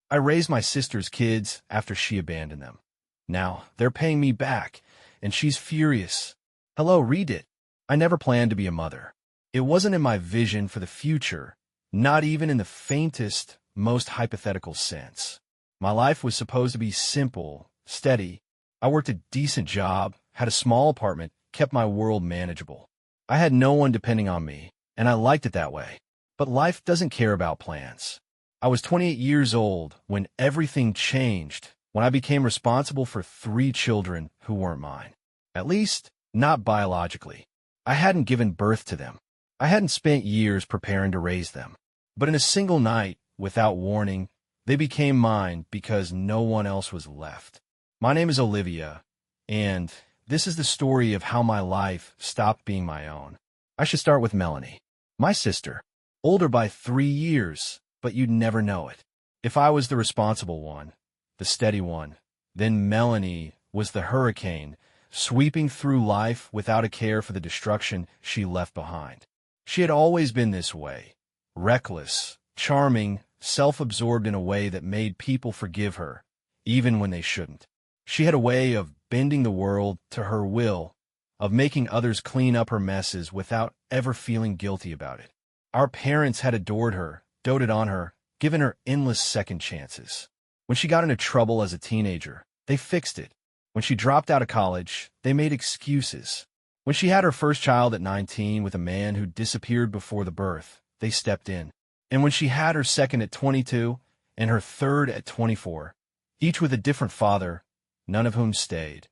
I raised my sister's kids after she abandoned them. Now, they're paying me back, and she's furious. Hello, read it. I never planned to be a mother. It wasn't in my vision for the future, not even in the faintest, most hypothetical sense. My life was supposed to be simple, steady. I worked a decent job, had a small apartment, kept my world manageable. I had no one depending on me, and I liked it that way. But life doesn't care about plans. I was 28 years old when everything changed, when I became responsible for 3 children who weren't mine. At least, not biologically. I hadn't given birth to them. I hadn't spent years preparing to raise them. But in a single night, without warning, they became mine because no one else was left. My name is Olivia, and this is the story of how my life stopped being my own. I should start with Melanie, my sister, older by 3 years, but you'd never know it. If I was the responsible one, the steady one, then Melanie was the hurricane, sweeping through life without a care for the destruction she left behind. She had always been this way, reckless, charming, self-absorbed in a way that made people forgive her, even when they shouldn't. She had a way of bending the world to her will, of making others clean up her messes without ever feeling guilty about it. Our parents had adored her, doted on her, given her endless second chances. When she got into trouble as a teenager, they fixed it. When she dropped out of college, they made excuses. When she had her first child at 19 with a man who disappeared before the birth, they stepped in. And when she had her second at 22 and her third at 24, each with a different father, none of whom stayed,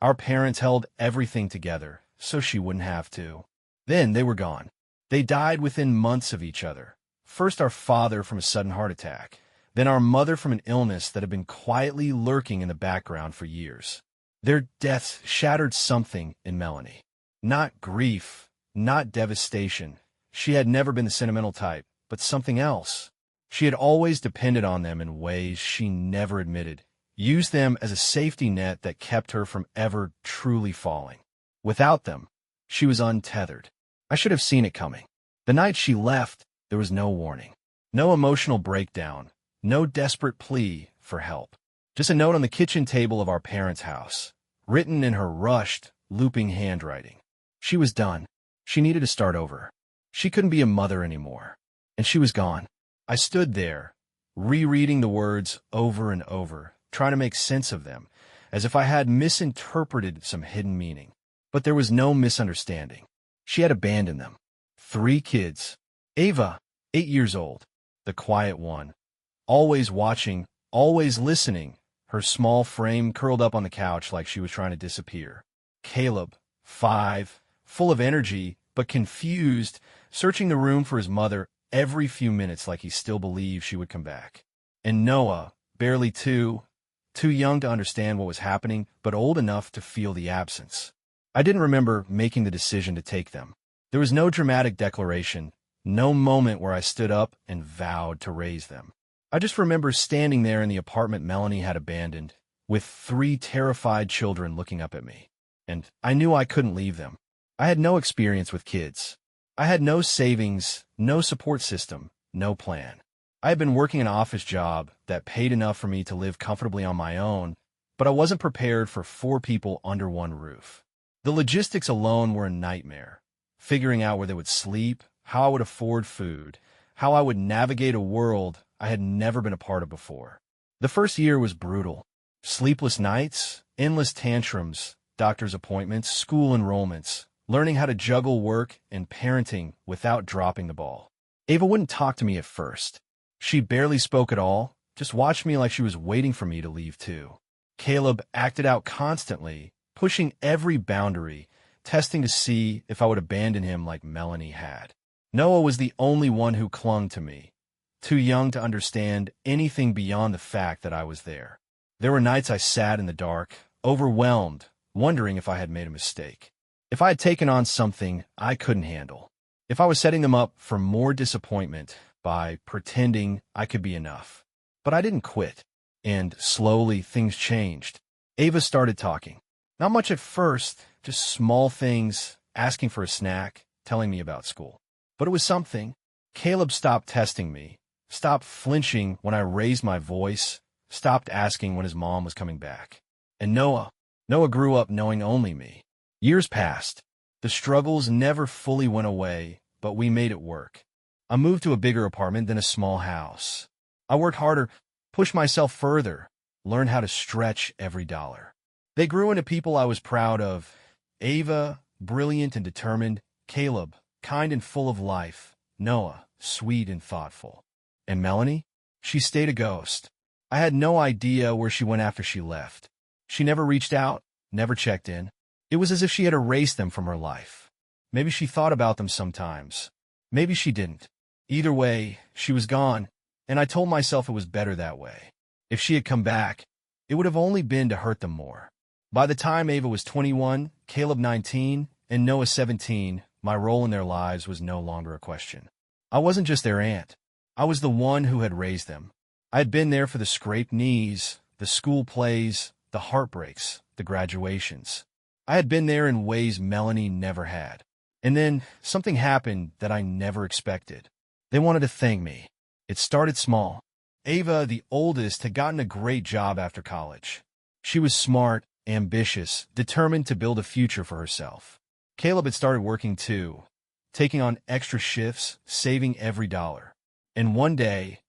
our parents held everything together so she wouldn't have to. Then they were gone. They died within months of each other. First our father from a sudden heart attack, then our mother from an illness that had been quietly lurking in the background for years. Their deaths shattered something in Melanie. Not grief, not devastation. She had never been the sentimental type, but something else. She had always depended on them in ways she never admitted, used them as a safety net that kept her from ever truly falling. Without them, she was untethered. I should have seen it coming. The night she left, there was no warning, no emotional breakdown, no desperate plea for help. Just a note on the kitchen table of our parents' house, written in her rushed, looping handwriting. She was done. She needed to start over. She couldn't be a mother anymore. And she was gone. I stood there, rereading the words over and over, trying to make sense of them, as if I had misinterpreted some hidden meaning. But there was no misunderstanding. She had abandoned them. 3 kids. Ava, 8 years old, the quiet one, always watching, always listening, her small frame curled up on the couch like she was trying to disappear. Caleb, 5, full of energy, but confused, searching the room for his mother every few minutes like he still believed she would come back. And Noah, barely 2, too young to understand what was happening, but old enough to feel the absence. I didn't remember making the decision to take them. There was no dramatic declaration, no moment where I stood up and vowed to raise them. I just remember standing there in the apartment Melanie had abandoned, with 3 terrified children looking up at me. And I knew I couldn't leave them. I had no experience with kids. I had no savings, no support system, no plan. I had been working an office job that paid enough for me to live comfortably on my own, but I wasn't prepared for 4 people under one roof. The logistics alone were a nightmare. Figuring out where they would sleep, how I would afford food, how I would navigate a world I had never been a part of before. The first year was brutal. Sleepless nights, endless tantrums, doctor's appointments, school enrollments, learning how to juggle work and parenting without dropping the ball. Ava wouldn't talk to me at first. She barely spoke at all, just watched me like she was waiting for me to leave too. Caleb acted out constantly, pushing every boundary, testing to see if I would abandon him like Melanie had. Noah was the only one who clung to me, too young to understand anything beyond the fact that I was there. There were nights I sat in the dark, overwhelmed, wondering if I had made a mistake, if I had taken on something I couldn't handle, if I was setting them up for more disappointment by pretending I could be enough. But I didn't quit, and slowly things changed. Ava started talking. Not much at first, just small things, asking for a snack, telling me about school. But it was something. Caleb stopped testing me, stopped flinching when I raised my voice, stopped asking when his mom was coming back. And Noah grew up knowing only me. Years passed. The struggles never fully went away, but we made it work. I moved to a bigger apartment than a small house. I worked harder, pushed myself further, learned how to stretch every dollar. They grew into people I was proud of. Ava, brilliant and determined. Caleb, kind and full of life. Noah, sweet and thoughtful. And Melanie? She stayed a ghost. I had no idea where she went after she left. She never reached out, never checked in. It was as if she had erased them from her life. Maybe she thought about them sometimes. Maybe she didn't. Either way, she was gone, and I told myself it was better that way. If she had come back, it would have only been to hurt them more. By the time Ava was 21, Caleb 19, and Noah 17, my role in their lives was no longer a question. I wasn't just their aunt. I was the one who had raised them. I had been there for the scraped knees, the school plays, the heartbreaks, the graduations. I had been there in ways Melanie never had. And then something happened that I never expected. They wanted to thank me. It started small. Ava, the oldest, had gotten a great job after college. She was smart, ambitious, determined to build a future for herself. Caleb had started working too, taking on extra shifts, saving every dollar. And one day,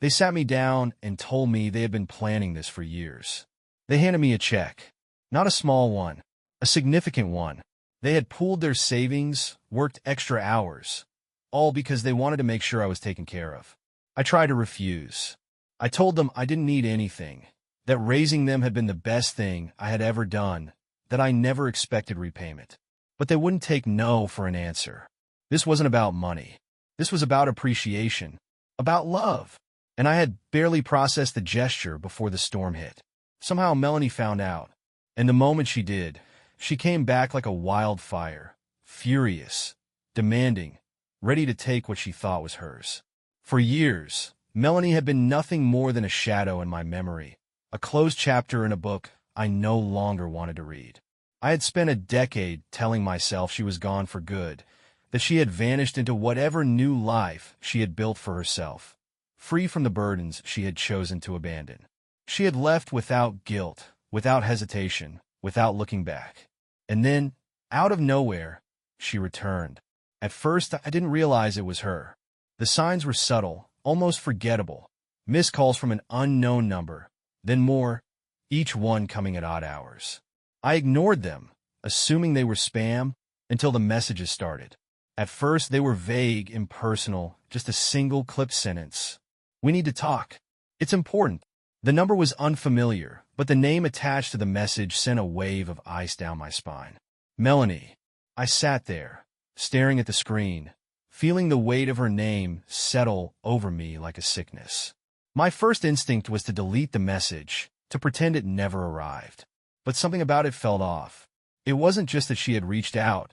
they sat me down and told me they had been planning this for years. They handed me a check. Not a small one, a significant one. They had pooled their savings, worked extra hours, all because they wanted to make sure I was taken care of. I tried to refuse. I told them I didn't need anything, that raising them had been the best thing I had ever done, that I never expected repayment. But they wouldn't take no for an answer. This wasn't about money. This was about appreciation, about love. And I had barely processed the gesture before the storm hit. Somehow Melanie found out, and the moment she did, she came back like a wildfire, furious, demanding, ready to take what she thought was hers. For years, Melanie had been nothing more than a shadow in my memory, a closed chapter in a book I no longer wanted to read. I had spent a decade telling myself she was gone for good, that she had vanished into whatever new life she had built for herself, free from the burdens she had chosen to abandon. She had left without guilt, without hesitation, without looking back. And then, out of nowhere, she returned. At first, I didn't realize it was her. The signs were subtle, almost forgettable. Missed calls from an unknown number, then more, each one coming at odd hours. I ignored them, assuming they were spam, until the messages started. At first, they were vague, impersonal, just a single clip sentence. "We need to talk. It's important." The number was unfamiliar, but the name attached to the message sent a wave of ice down my spine. Melanie. I sat there, staring at the screen, feeling the weight of her name settle over me like a sickness. My first instinct was to delete the message, to pretend it never arrived. But something about it felt off. It wasn't just that she had reached out.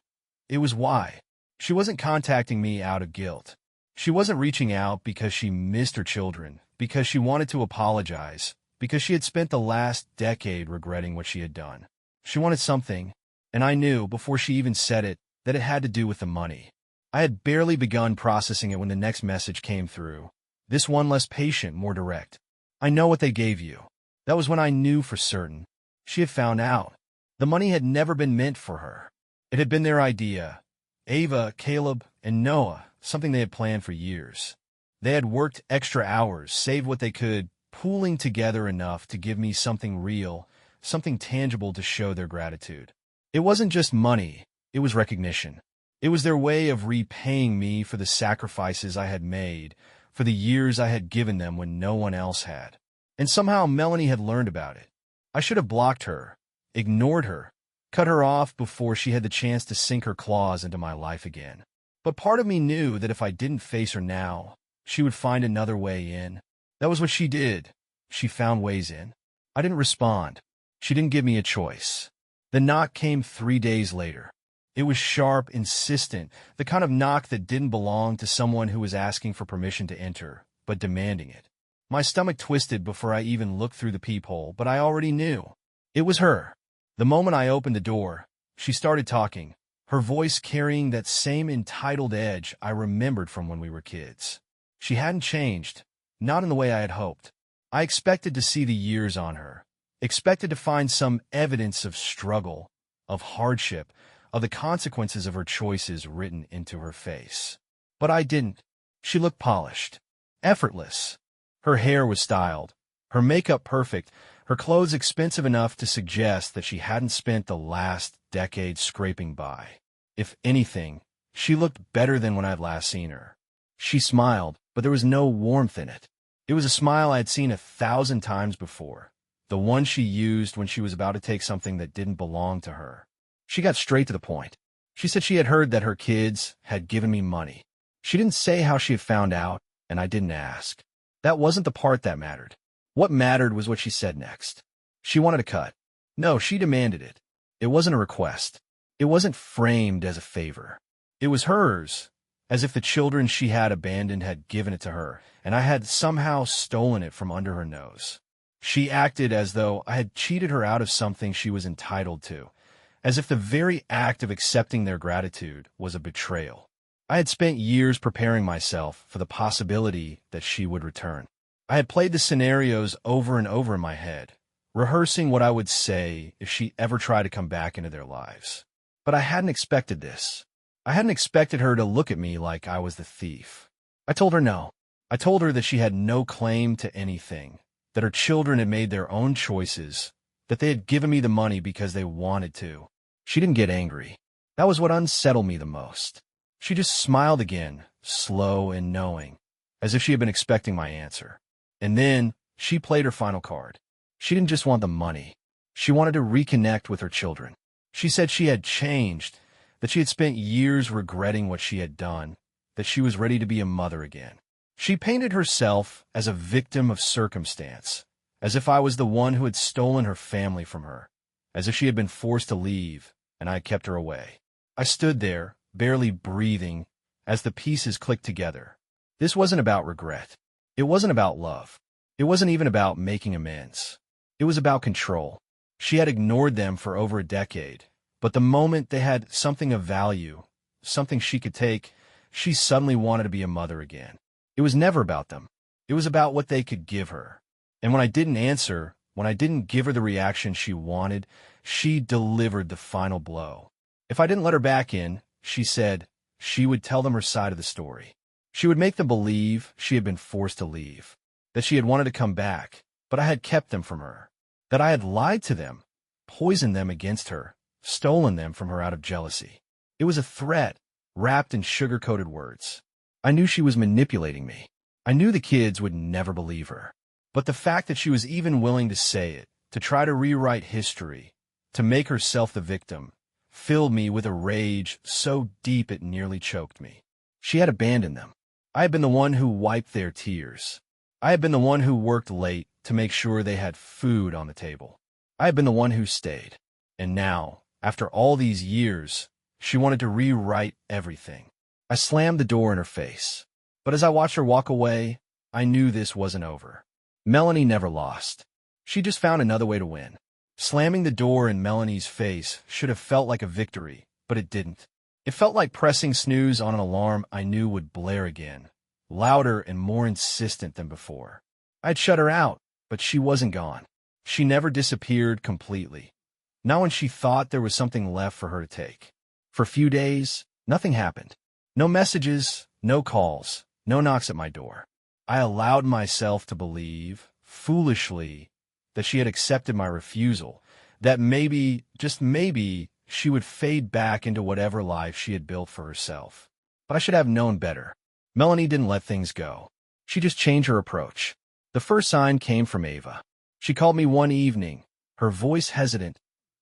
It was why. She wasn't contacting me out of guilt. She wasn't reaching out because she missed her children, because she wanted to apologize, because she had spent the last decade regretting what she had done. She wanted something, and I knew, before she even said it, that it had to do with the money. I had barely begun processing it when the next message came through. This one less patient, more direct. "I know what they gave you." That was when I knew for certain. She had found out. The money had never been meant for her. It had been their idea. Ava, Caleb, and Noah, something they had planned for years. They had worked extra hours, saved what they could, pooling together enough to give me something real, something tangible to show their gratitude. It wasn't just money, it was recognition. It was their way of repaying me for the sacrifices I had made, for the years I had given them when no one else had. And somehow Melanie had learned about it. I should have blocked her, ignored her, cut her off before she had the chance to sink her claws into my life again. But part of me knew that if I didn't face her now, she would find another way in. That was what she did. She found ways in. I didn't respond. She didn't give me a choice. The knock came 3 days later. It was sharp, insistent, the kind of knock that didn't belong to someone who was asking for permission to enter, but demanding it. My stomach twisted before I even looked through the peephole, but I already knew. It was her. The moment I opened the door, she started talking, her voice carrying that same entitled edge I remembered from when we were kids. She hadn't changed, not in the way I had hoped. I expected to see the years on her, expected to find some evidence of struggle, of hardship, of the consequences of her choices written into her face. But I didn't. She looked polished, effortless. Her hair was styled, her makeup perfect, her clothes expensive enough to suggest that she hadn't spent the last decade scraping by. If anything, she looked better than when I'd last seen her. She smiled, but there was no warmth in it. It was a smile I had seen 1,000 times before, the one she used when she was about to take something that didn't belong to her. She got straight to the point. She said she had heard that her kids had given me money. She didn't say how she had found out, and I didn't ask. That wasn't the part that mattered. What mattered was what she said next. She wanted a cut. No, she demanded it. It wasn't a request. It wasn't framed as a favor. It was hers, as if the children she had abandoned had given it to her, and I had somehow stolen it from under her nose. She acted as though I had cheated her out of something she was entitled to, as if the very act of accepting their gratitude was a betrayal. I had spent years preparing myself for the possibility that she would return. I had played the scenarios over and over in my head, rehearsing what I would say if she ever tried to come back into their lives. But I hadn't expected this. I hadn't expected her to look at me like I was the thief. I told her no. I told her that she had no claim to anything, that her children had made their own choices, that they had given me the money because they wanted to. She didn't get angry. That was what unsettled me the most. She just smiled again, slow and knowing, as if she had been expecting my answer. And then she played her final card. She didn't just want the money. She wanted to reconnect with her children. She said she had changed, that she had spent years regretting what she had done, that she was ready to be a mother again. She painted herself as a victim of circumstance, as if I was the one who had stolen her family from her, as if she had been forced to leave, and I had kept her away. I stood there, barely breathing, as the pieces clicked together. This wasn't about regret. It wasn't about love. It wasn't even about making amends. It was about control. She had ignored them for over a decade, but the moment they had something of value, something she could take, she suddenly wanted to be a mother again. It was never about them. It was about what they could give her. And when I didn't answer, when I didn't give her the reaction she wanted, she delivered the final blow. If I didn't let her back in, she said, she would tell them her side of the story. She would make them believe she had been forced to leave, that she had wanted to come back, but I had kept them from her, that I had lied to them, poisoned them against her, stolen them from her out of jealousy. It was a threat, wrapped in sugar-coated words. I knew she was manipulating me. I knew the kids would never believe her. But the fact that she was even willing to say it, to try to rewrite history, to make herself the victim, filled me with a rage so deep it nearly choked me. She had abandoned them. I had been the one who wiped their tears. I had been the one who worked late to make sure they had food on the table. I had been the one who stayed. And now, after all these years, she wanted to rewrite everything. I slammed the door in her face. But as I watched her walk away, I knew this wasn't over. Melanie never lost. She just found another way to win. Slamming the door in Melanie's face should have felt like a victory, but it didn't. It felt like pressing snooze on an alarm I knew would blare again, louder and more insistent than before. I'd shut her out, but she wasn't gone. She never disappeared completely. Not when she thought there was something left for her to take. For a few days, nothing happened. No messages, no calls, no knocks at my door. I allowed myself to believe, foolishly, that she had accepted my refusal, that maybe, just maybe, she would fade back into whatever life she had built for herself. But I should have known better. Melanie didn't let things go. She just changed her approach. The first sign came from Ava. She called me one evening, her voice hesitant,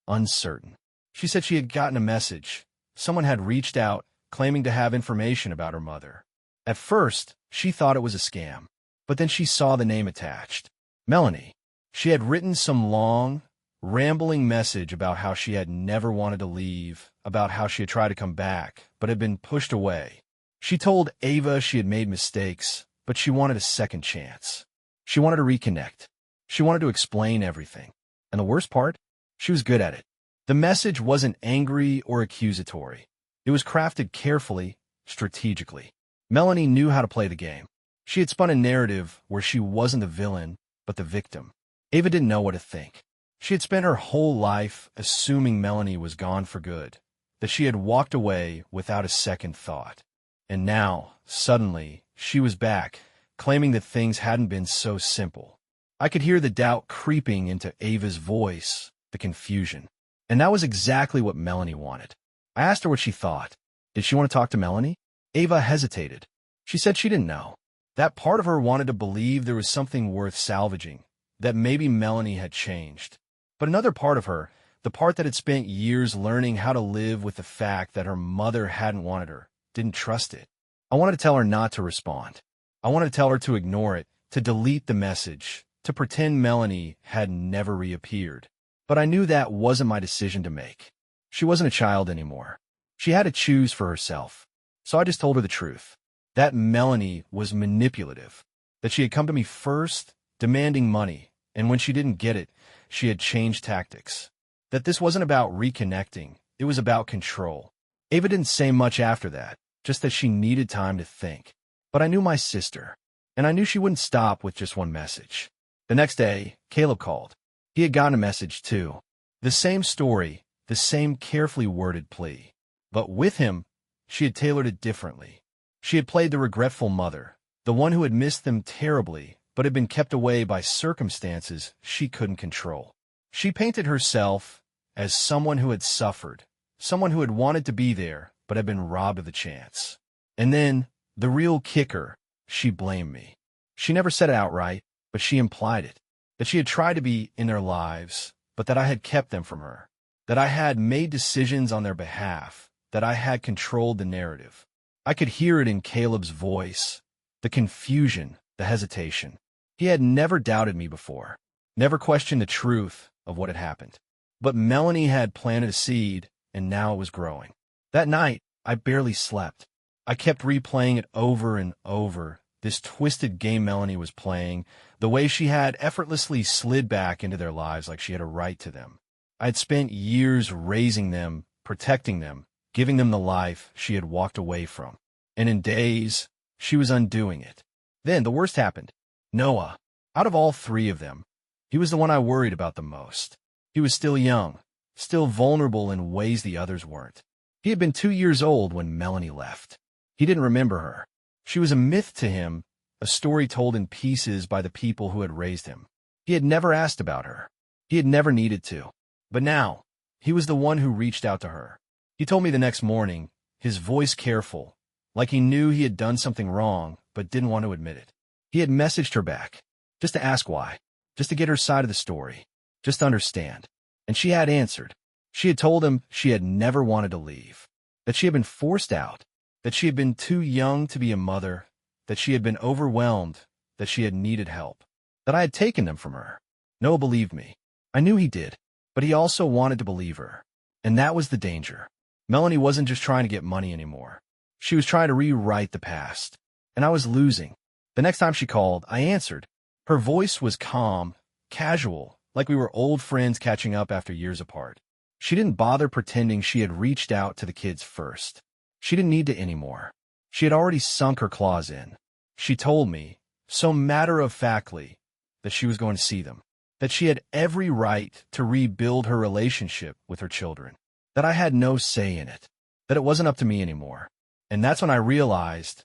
uncertain. She said she had gotten a message. Someone had reached out, claiming to have information about her mother. At first, she thought it was a scam, but then she saw the name attached. Melanie. She had written some long, rambling message about how she had never wanted to leave, about how she had tried to come back, but had been pushed away. She told Ava she had made mistakes, but she wanted a second chance. She wanted to reconnect. She wanted to explain everything. And the worst part? She was good at it. The message wasn't angry or accusatory. It was crafted carefully, strategically. Melanie knew how to play the game. She had spun a narrative where she wasn't the villain, but the victim. Ava didn't know what to think. She had spent her whole life assuming Melanie was gone for good, that she had walked away without a second thought. And now, suddenly, she was back, claiming that things hadn't been so simple. I could hear the doubt creeping into Ava's voice, the confusion. And that was exactly what Melanie wanted. I asked her what she thought. Did she want to talk to Melanie? Ava hesitated. She said she didn't know. That part of her wanted to believe there was something worth salvaging, that maybe Melanie had changed. But another part of her, the part that had spent years learning how to live with the fact that her mother hadn't wanted her, didn't trust it. I wanted to tell her not to respond. I wanted to tell her to ignore it, to delete the message, to pretend Melanie had never reappeared. But I knew that wasn't my decision to make. She wasn't a child anymore. She had to choose for herself. So I just told her the truth. That Melanie was manipulative. That she had come to me first, demanding money, and when she didn't get it, she had changed tactics. That this wasn't about reconnecting, it was about control. Ava didn't say much after that, just that she needed time to think. But I knew my sister, and I knew she wouldn't stop with just one message. The next day, Caleb called. He had gotten a message too. The same story, the same carefully worded plea. But with him, she had tailored it differently. She had played the regretful mother, the one who had missed them terribly, but had been kept away by circumstances she couldn't control. She painted herself as someone who had suffered, someone who had wanted to be there, but had been robbed of the chance. And then, the real kicker, she blamed me. She never said it outright, but she implied it, that she had tried to be in their lives, but that I had kept them from her, that I had made decisions on their behalf, that I had controlled the narrative. I could hear it in Caleb's voice, the confusion, the hesitation. He had never doubted me before, never questioned the truth of what had happened. But Melanie had planted a seed, and now it was growing. That night, I barely slept. I kept replaying it over and over, this twisted game Melanie was playing, the way she had effortlessly slid back into their lives like she had a right to them. I had spent years raising them, protecting them, giving them the life she had walked away from. And in days, she was undoing it. Then the worst happened. Noah, out of all three of them, he was the one I worried about the most. He was still young, still vulnerable in ways the others weren't. He had been 2 years old when Melanie left. He didn't remember her. She was a myth to him, a story told in pieces by the people who had raised him. He had never asked about her. He had never needed to. But now, he was the one who reached out to her. He told me the next morning, his voice careful, like he knew he had done something wrong, but didn't want to admit it. He had messaged her back, just to ask why, just to get her side of the story, just to understand. And she had answered. She had told him she had never wanted to leave, that she had been forced out, that she had been too young to be a mother, that she had been overwhelmed, that she had needed help, that I had taken them from her. Noah believed me. I knew he did, but he also wanted to believe her. And that was the danger. Melanie wasn't just trying to get money anymore. She was trying to rewrite the past. And I was losing. The next time she called, I answered. Her voice was calm, casual, like we were old friends catching up after years apart. She didn't bother pretending she had reached out to the kids first. She didn't need to anymore. She had already sunk her claws in. She told me, so matter-of-factly, that she was going to see them, that she had every right to rebuild her relationship with her children, that I had no say in it, that it wasn't up to me anymore. And that's when I realized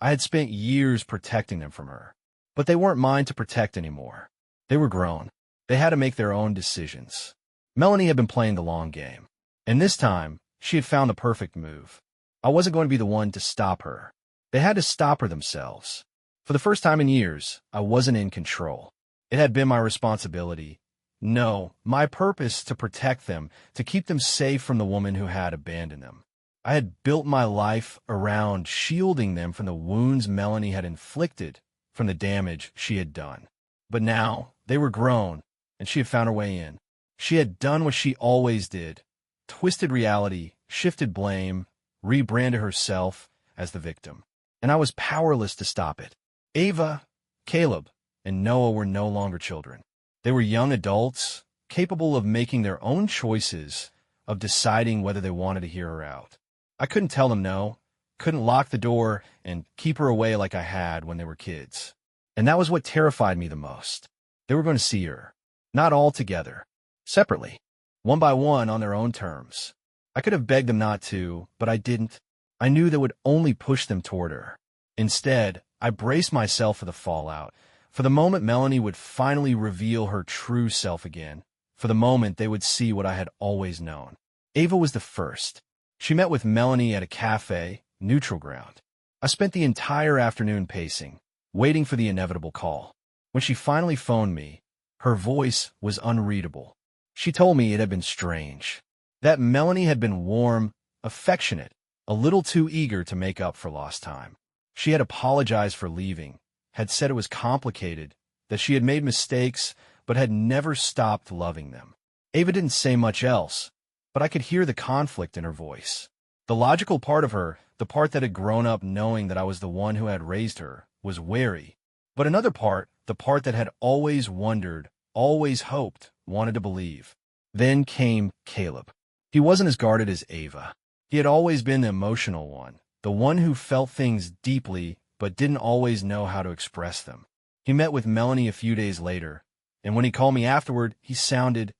I had spent years protecting them from her. But they weren't mine to protect anymore. They were grown. They had to make their own decisions. Melanie had been playing the long game. And this time, she had found the perfect move. I wasn't going to be the one to stop her. They had to stop her themselves. For the first time in years, I wasn't in control. It had been my responsibility. No, my purpose to protect them, to keep them safe from the woman who had abandoned them. I had built my life around shielding them from the wounds Melanie had inflicted, from the damage she had done. But now, they were grown, and she had found her way in. She had done what she always did, twisted reality, shifted blame, rebranded herself as the victim. And I was powerless to stop it. Ava, Caleb, and Noah were no longer children. They were young adults, capable of making their own choices, of deciding whether they wanted to hear her out. I couldn't tell them no, couldn't lock the door and keep her away like I had when they were kids. And that was what terrified me the most. They were going to see her. Not all together. Separately. One by one on their own terms. I could have begged them not to, but I didn't. I knew that would only push them toward her. Instead, I braced myself for the fallout, for the moment Melanie would finally reveal her true self again, for the moment they would see what I had always known. Ava was the first. She met with Melanie at a cafe, neutral ground. I spent the entire afternoon pacing, waiting for the inevitable call. When she finally phoned me, her voice was unreadable. She told me it had been strange, that Melanie had been warm, affectionate, a little too eager to make up for lost time. She had apologized for leaving, had said it was complicated, that she had made mistakes, but had never stopped loving them. Ava didn't say much else, but I could hear the conflict in her voice. The logical part of her, the part that had grown up knowing that I was the one who had raised her, was wary. But another part, the part that had always wondered, always hoped, wanted to believe. Then came Caleb. He wasn't as guarded as Ava. He had always been the emotional one, the one who felt things deeply but didn't always know how to express them. He met with Melanie a few days later, and when he called me afterward, he sounded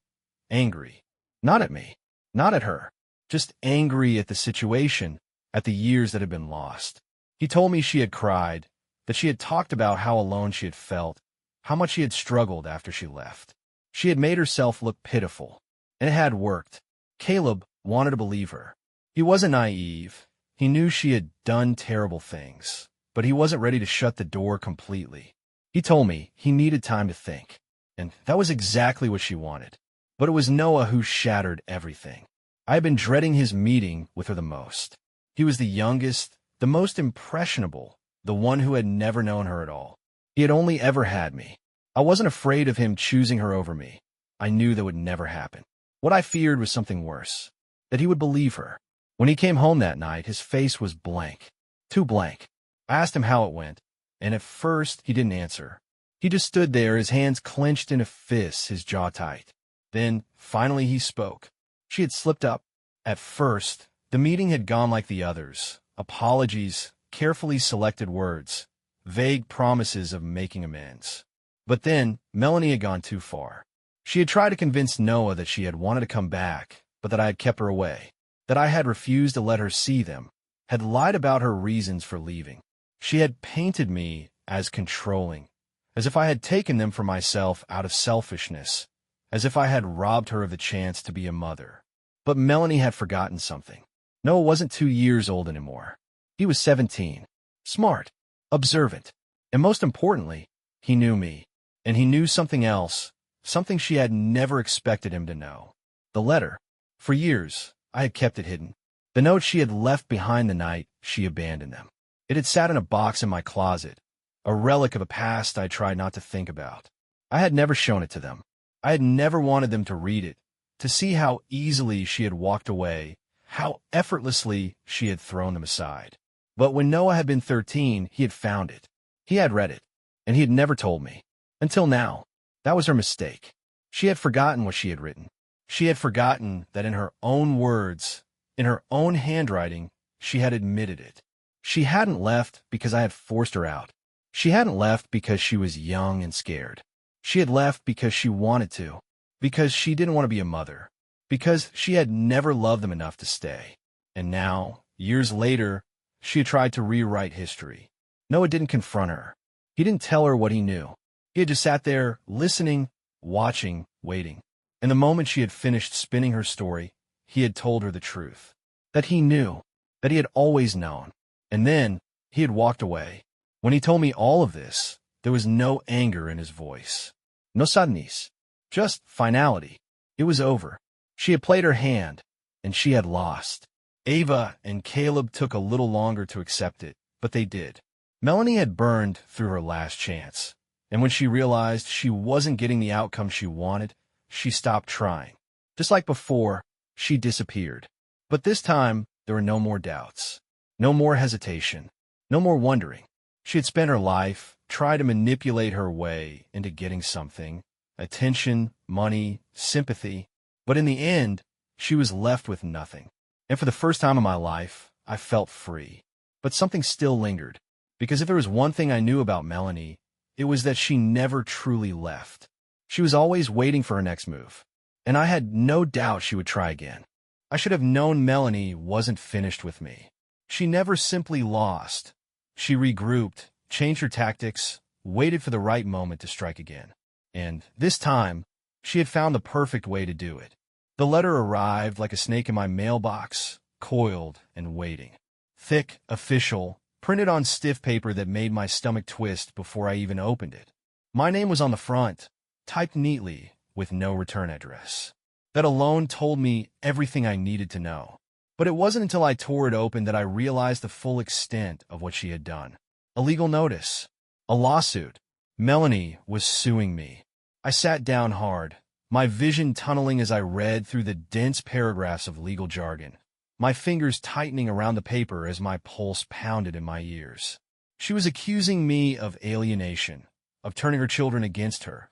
angry. Not at me, not at her, just angry at the situation, at the years that had been lost. He told me she had cried, that she had talked about how alone she had felt, how much she had struggled after she left. She had made herself look pitiful, and it had worked. Caleb wanted to believe her. He wasn't naive. He knew she had done terrible things, but he wasn't ready to shut the door completely. He told me he needed time to think, and that was exactly what she wanted. But it was Noah who shattered everything. I had been dreading his meeting with her the most. He was the youngest, the most impressionable, the one who had never known her at all. He had only ever had me. I wasn't afraid of him choosing her over me. I knew that would never happen. What I feared was something worse, that he would believe her. When he came home that night, his face was blank, too blank. I asked him how it went, and at first he didn't answer. He just stood there, his hands clenched into fists, his jaw tight. Then, finally, he spoke. She had slipped up. At first, the meeting had gone like the others. Apologies, carefully selected words, vague promises of making amends. But then, Melanie had gone too far. She had tried to convince Noah that she had wanted to come back, but that I had kept her away, that I had refused to let her see them, had lied about her reasons for leaving. She had painted me as controlling, as if I had taken them for myself out of selfishness, as if I had robbed her of the chance to be a mother. But Melanie had forgotten something. Noah wasn't 2 years old anymore. He was 17, smart, observant, and most importantly, he knew me, and he knew something else, something she had never expected him to know. The letter. For years, I had kept it hidden. The note she had left behind the night she abandoned them. It had sat in a box in my closet, a relic of a past I tried not to think about. I had never shown it to them. I had never wanted them to read it, to see how easily she had walked away, how effortlessly she had thrown them aside. But when Noah had been 13, he had found it. He had read it, and he had never told me. Until now. That was her mistake. She had forgotten what she had written. She had forgotten that in her own words, in her own handwriting, she had admitted it. She hadn't left because I had forced her out. She hadn't left because she was young and scared. She had left because she wanted to, because she didn't want to be a mother, because she had never loved them enough to stay. And now, years later, she had tried to rewrite history. Noah didn't confront her. He didn't tell her what he knew. He had just sat there, listening, watching, waiting. And the moment she had finished spinning her story, he had told her the truth. That he knew, that he had always known. And then, he had walked away. When he told me all of this, there was no anger in his voice. No sadness. Just finality. It was over. She had played her hand, and she had lost. Ava and Caleb took a little longer to accept it, but they did. Melanie had burned through her last chance. And when she realized she wasn't getting the outcome she wanted, she stopped trying. Just like before, she disappeared. But this time, there were no more doubts, no more hesitation, no more wondering. She had spent her life trying to manipulate her way into getting something, attention, money, sympathy. But in the end, she was left with nothing. And for the first time in my life, I felt free. But something still lingered. Because if there was one thing I knew about Melanie, it was that she never truly left. She was always waiting for her next move. And I had no doubt she would try again. I should have known Melanie wasn't finished with me. She never simply lost. She regrouped, changed her tactics, waited for the right moment to strike again. And this time, she had found the perfect way to do it. The letter arrived like a snake in my mailbox, coiled and waiting. Thick, official, printed on stiff paper that made my stomach twist before I even opened it. My name was on the front, typed neatly, with no return address. That alone told me everything I needed to know. But it wasn't until I tore it open that I realized the full extent of what she had done. A legal notice. A lawsuit. Melanie was suing me. I sat down hard, my vision tunneling as I read through the dense paragraphs of legal jargon, my fingers tightening around the paper as my pulse pounded in my ears. She was accusing me of alienation, of turning her children against her,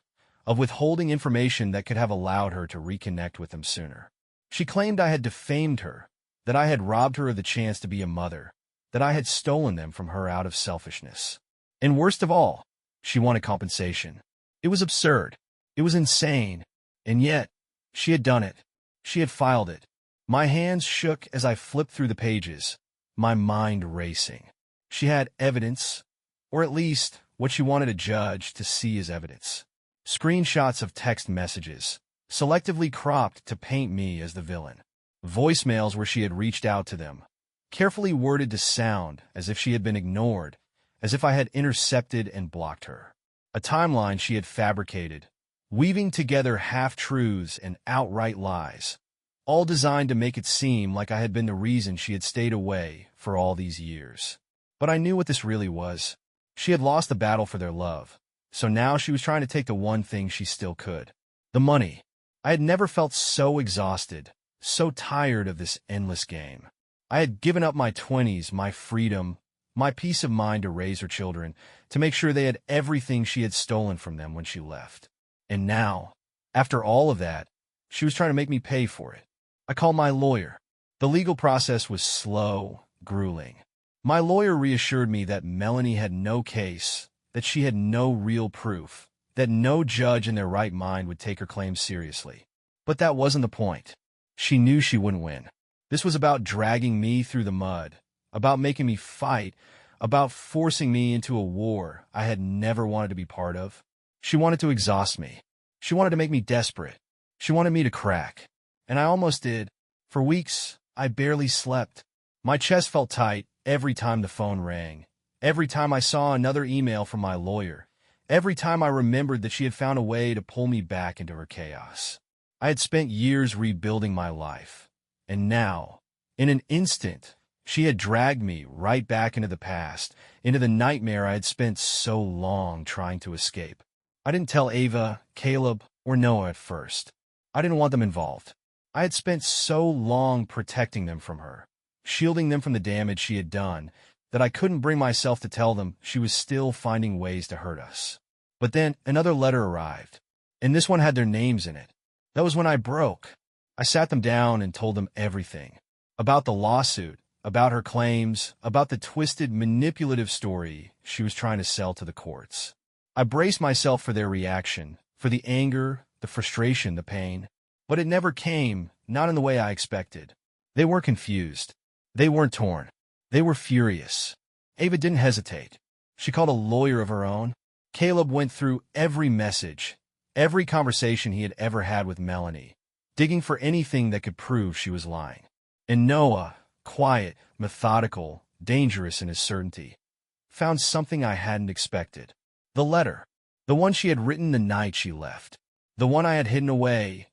of withholding information that could have allowed her to reconnect with them sooner. She claimed I had defamed her, that I had robbed her of the chance to be a mother, that I had stolen them from her out of selfishness. And worst of all, she wanted compensation. It was absurd. It was insane. And yet, she had done it. She had filed it. My hands shook as I flipped through the pages, my mind racing. She had evidence, or at least what she wanted a judge to see as evidence. Screenshots of text messages, selectively cropped to paint me as the villain. Voicemails where she had reached out to them, carefully worded to sound as if she had been ignored, as if I had intercepted and blocked her. A timeline she had fabricated, weaving together half-truths and outright lies, all designed to make it seem like I had been the reason she had stayed away for all these years. But I knew what this really was. She had lost the battle for their love, so now she was trying to take the one thing she still could. The money. I had never felt so exhausted, so tired of this endless game. I had given up my 20s, my freedom, my peace of mind to raise her children, to make sure they had everything she had stolen from them when she left. And now, after all of that, she was trying to make me pay for it. I called my lawyer. The legal process was slow, grueling. My lawyer reassured me that Melanie had no case, that she had no real proof, that no judge in their right mind would take her claims seriously. But that wasn't the point. She knew she wouldn't win. This was about dragging me through the mud, about making me fight, about forcing me into a war I had never wanted to be part of. She wanted to exhaust me. She wanted to make me desperate. She wanted me to crack. And I almost did. For weeks, I barely slept. My chest felt tight every time the phone rang, every time I saw another email from my lawyer, every time I remembered that she had found a way to pull me back into her chaos. I had spent years rebuilding my life, and now, in an instant, she had dragged me right back into the past, into the nightmare I had spent so long trying to escape. I didn't tell Ava, Caleb, or Noah at first. I didn't want them involved. I had spent so long protecting them from her, shielding them from the damage she had done, that I couldn't bring myself to tell them she was still finding ways to hurt us. But then another letter arrived, and this one had their names in it. That was when I broke. I sat them down and told them everything. About the lawsuit, about her claims, about the twisted, manipulative story she was trying to sell to the courts. I braced myself for their reaction, for the anger, the frustration, the pain. But it never came, not in the way I expected. They weren't confused. They weren't torn. They were furious. Ava didn't hesitate. She called a lawyer of her own. Caleb went through every message, every conversation he had ever had with Melanie, digging for anything that could prove she was lying. And Noah, quiet, methodical, dangerous in his certainty, found something I hadn't expected. The letter. The one she had written the night she left. The one I had hidden away,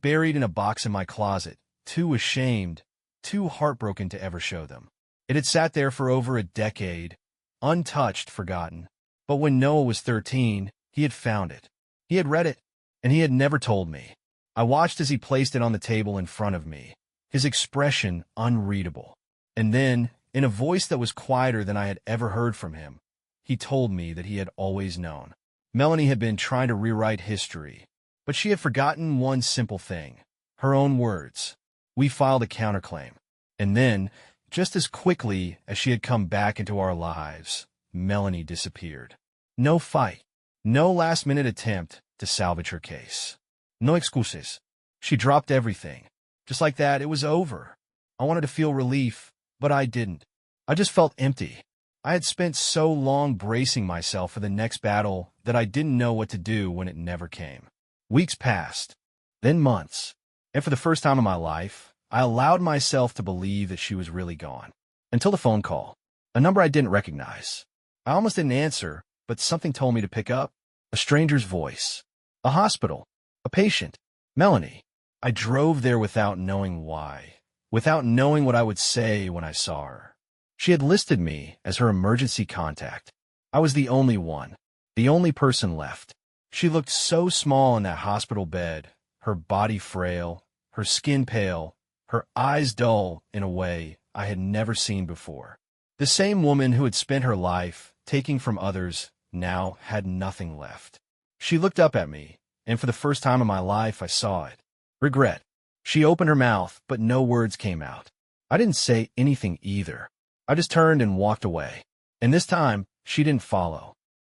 buried in a box in my closet, too ashamed, too heartbroken to ever show them. It had sat there for over a decade, untouched, forgotten. But when Noah was 13, he had found it. He had read it, and he had never told me. I watched as he placed it on the table in front of me, his expression unreadable. And then, in a voice that was quieter than I had ever heard from him, he told me that he had always known. Melanie had been trying to rewrite history, but she had forgotten one simple thing, her own words. We filed a counterclaim. And then, Just as quickly as she had come back into our lives, Melanie disappeared. No fight. No last-minute attempt to salvage her case. No excuses. She dropped everything. Just like that, it was over. I wanted to feel relief, but I didn't. I just felt empty. I had spent so long bracing myself for the next battle that I didn't know what to do when it never came. Weeks passed, then months, and for the first time in my life, I allowed myself to believe that she was really gone. Until the phone call, a number I didn't recognize. I almost didn't answer, but something told me to pick up. A stranger's voice. A hospital. A patient. Melanie. I drove there without knowing why, without knowing what I would say when I saw her. She had listed me as her emergency contact. I was the only one, the only person left. She looked so small in that hospital bed, her body frail, her skin pale, her eyes dull in a way I had never seen before. The same woman who had spent her life taking from others now had nothing left. She looked up at me, and for the first time in my life I saw it. Regret. She opened her mouth, but no words came out. I didn't say anything either. I just turned and walked away. And this time, she didn't follow.